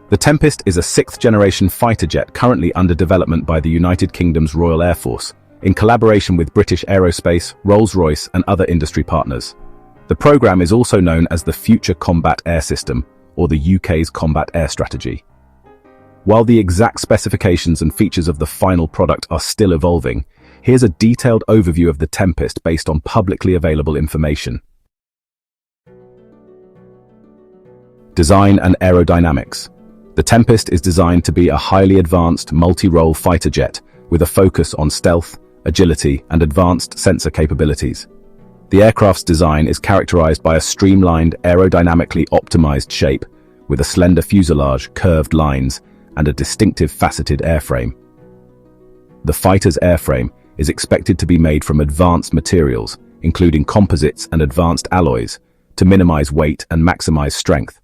The Tempest is a sixth-generation fighter jet currently under development by the United Kingdom's Royal Air Force, in collaboration with British Aerospace, Rolls-Royce and other industry partners. The program is also known as the Future Combat Air System, or the UK's Combat Air Strategy. While the exact specifications and features of the final product are still evolving, here's a detailed overview of the Tempest based on publicly available information. Design and aerodynamics. The Tempest is designed to be a highly advanced multi-role fighter jet with a focus on stealth, agility, and advanced sensor capabilities. The aircraft's design is characterized by a streamlined, aerodynamically optimized shape, with a slender fuselage, curved lines, and a distinctive faceted airframe. The fighter's airframe is expected to be made from advanced materials, including composites and advanced alloys, to minimize weight and maximize strength.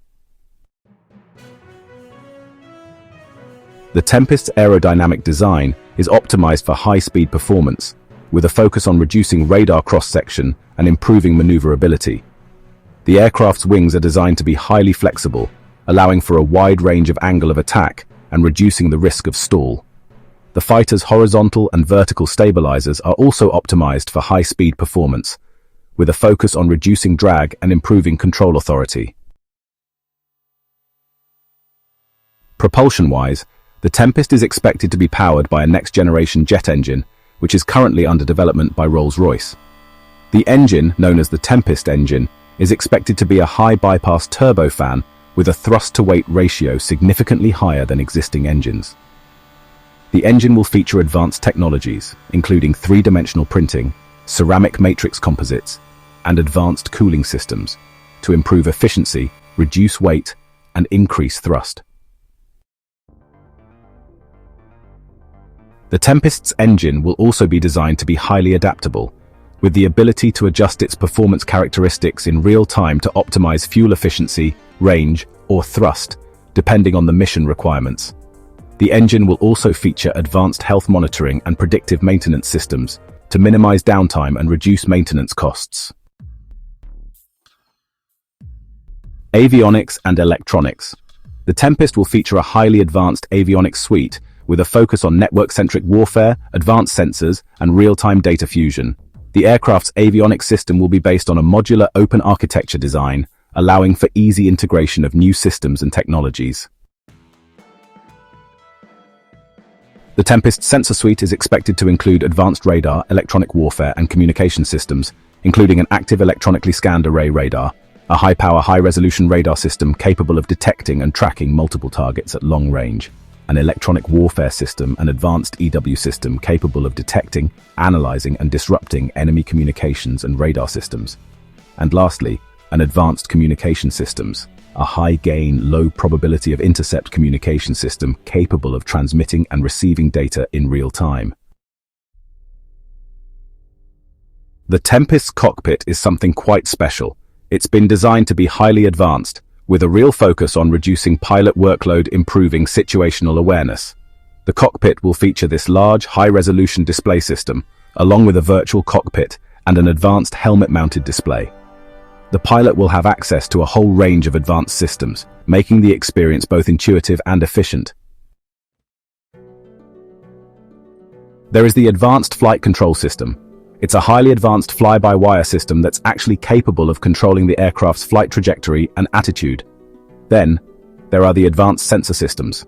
The Tempest's aerodynamic design is optimized for high-speed performance, with a focus on reducing radar cross-section and improving maneuverability. The aircraft's wings are designed to be highly flexible, allowing for a wide range of angle of attack and reducing the risk of stall. The fighter's horizontal and vertical stabilizers are also optimized for high-speed performance, with a focus on reducing drag and improving control authority. Propulsion-wise, the Tempest is expected to be powered by a next-generation jet engine, which is currently under development by Rolls-Royce. The engine, known as the Tempest engine, is expected to be a high-bypass turbofan with a thrust-to-weight ratio significantly higher than existing engines. The engine will feature advanced technologies, including three-dimensional printing, ceramic matrix composites, and advanced cooling systems, to improve efficiency, reduce weight, and increase thrust. The Tempest's engine will also be designed to be highly adaptable, with the ability to adjust its performance characteristics in real time to optimize fuel efficiency, range, or thrust, depending on the mission requirements. The engine will also feature advanced health monitoring and predictive maintenance systems to minimize downtime and reduce maintenance costs. Avionics and electronics. The Tempest will feature a highly advanced avionics suite with a focus on network-centric warfare, advanced sensors, and real-time data fusion. The aircraft's avionics system will be based on a modular open architecture design, allowing for easy integration of new systems and technologies. The Tempest sensor suite is expected to include advanced radar, electronic warfare, and communication systems, including an active electronically scanned array radar, a high-power, high-resolution radar system capable of detecting and tracking multiple targets at long range, an electronic warfare system, an advanced EW system capable of detecting, analyzing, and disrupting enemy communications and radar systems. And lastly, an advanced communication systems, a high-gain, low-probability of intercept communication system capable of transmitting and receiving data in real time. The Tempest's cockpit is something quite special. It's been designed to be highly advanced, with a real focus on reducing pilot workload, improving situational awareness. The cockpit will feature this large, high-resolution display system, along with a virtual cockpit and an advanced helmet-mounted display. The pilot will have access to a whole range of advanced systems, making the experience both intuitive and efficient. There is the Advanced Flight Control System. It's a highly advanced fly-by-wire system that's actually capable of controlling the aircraft's flight trajectory and attitude. Then, there are the advanced sensor systems.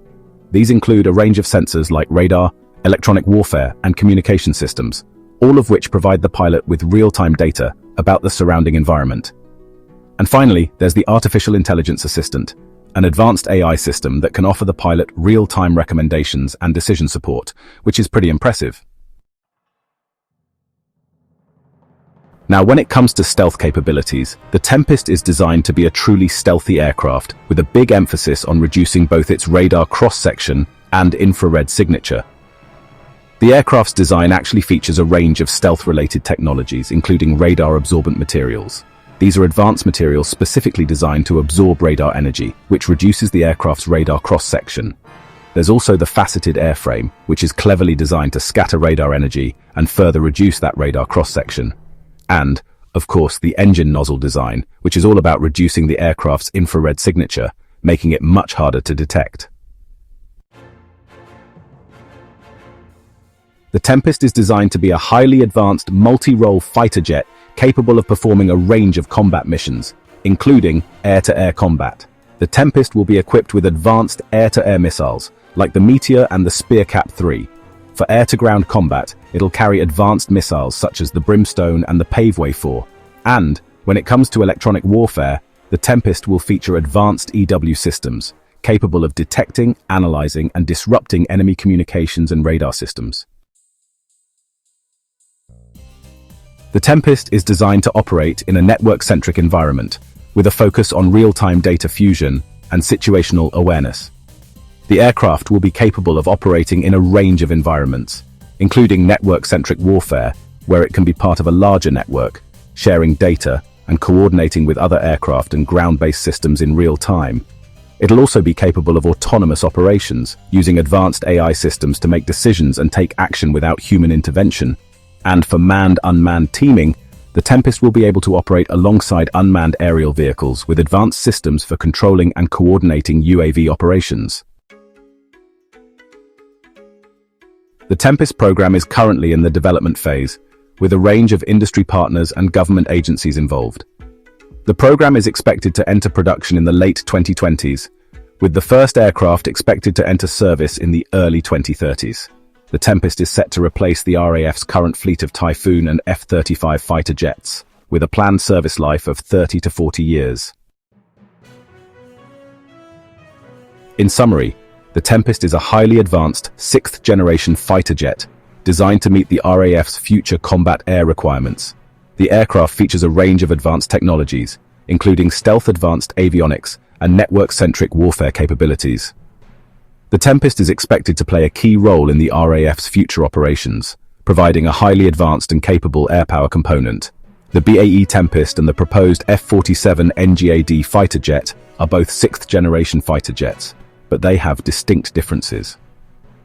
These include a range of sensors like radar, electronic warfare, and communication systems, all of which provide the pilot with real-time data about the surrounding environment. And finally, there's the Artificial Intelligence Assistant, an advanced AI system that can offer the pilot real-time recommendations and decision support, which is pretty impressive. Now, when it comes to stealth capabilities, the Tempest is designed to be a truly stealthy aircraft, with a big emphasis on reducing both its radar cross-section and infrared signature. The aircraft's design actually features a range of stealth-related technologies, including radar-absorbent materials. These are advanced materials specifically designed to absorb radar energy, which reduces the aircraft's radar cross-section. There's also the faceted airframe, which is cleverly designed to scatter radar energy and further reduce that radar cross-section. And, of course, the engine nozzle design, which is all about reducing the aircraft's infrared signature, making it much harder to detect. The Tempest is designed to be a highly advanced multi-role fighter jet capable of performing a range of combat missions, including air-to-air combat. The Tempest will be equipped with advanced air-to-air missiles, like the Meteor and the Spearcap 3. For air-to-ground combat, it'll carry advanced missiles such as the Brimstone and the Paveway 4. And, when it comes to electronic warfare, the Tempest will feature advanced EW systems, capable of detecting, analyzing, and disrupting enemy communications and radar systems. The Tempest is designed to operate in a network-centric environment, with a focus on real-time data fusion and situational awareness. The aircraft will be capable of operating in a range of environments, including network-centric warfare, where it can be part of a larger network, sharing data and coordinating with other aircraft and ground-based systems in real time. It'll also be capable of autonomous operations, using advanced AI systems to make decisions and take action without human intervention. And for manned-unmanned teaming, the Tempest will be able to operate alongside unmanned aerial vehicles with advanced systems for controlling and coordinating UAV operations. The Tempest program is currently in the development phase, with a range of industry partners and government agencies involved. The program is expected to enter production in the late 2020s, with the first aircraft expected to enter service in the early 2030s. The Tempest is set to replace the RAF's current fleet of Typhoon and F-35 fighter jets, with a planned service life of 30 to 40 years. In summary, the Tempest is a highly advanced, sixth-generation fighter jet designed to meet the RAF's future combat air requirements. The aircraft features a range of advanced technologies, including stealth advanced avionics and network-centric warfare capabilities. The Tempest is expected to play a key role in the RAF's future operations, providing a highly advanced and capable air power component. The BAE Tempest and the proposed F-47 NGAD fighter jet are both sixth-generation fighter jets, but they have distinct differences.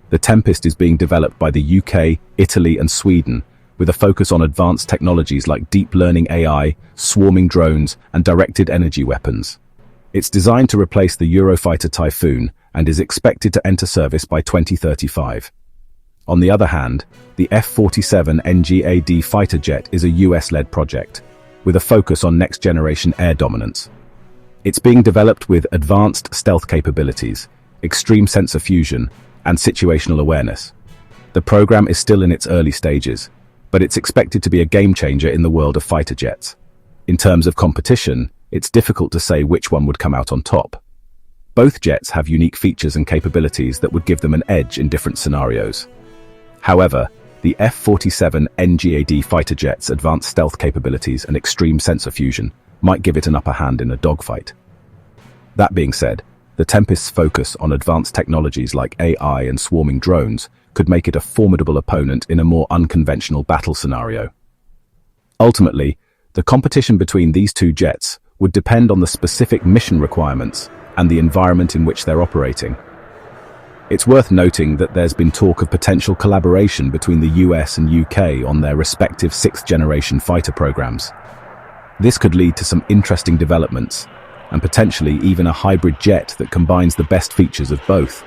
The Tempest is being developed by the UK, Italy, and Sweden, with a focus on advanced technologies like deep learning AI, swarming drones, and directed energy weapons. It's designed to replace the Eurofighter Typhoon and is expected to enter service by 2035. On the other hand, the F-47 NGAD fighter jet is a US-led project, with a focus on next-generation air dominance. It's being developed with advanced stealth capabilities, extreme sensor fusion, and situational awareness. The program is still in its early stages, but it's expected to be a game-changer in the world of fighter jets. In terms of competition, it's difficult to say which one would come out on top. Both jets have unique features and capabilities that would give them an edge in different scenarios. However, the F-47 NGAD fighter jet's advanced stealth capabilities and extreme sensor fusion might give it an upper hand in a dogfight. That being said, the Tempest's focus on advanced technologies like AI and swarming drones could make it a formidable opponent in a more unconventional battle scenario. Ultimately, the competition between these two jets would depend on the specific mission requirements and the environment in which they're operating. It's worth noting that there's been talk of potential collaboration between the US and UK on their respective sixth-generation fighter programs. This could lead to some interesting developments, and potentially even a hybrid jet that combines the best features of both.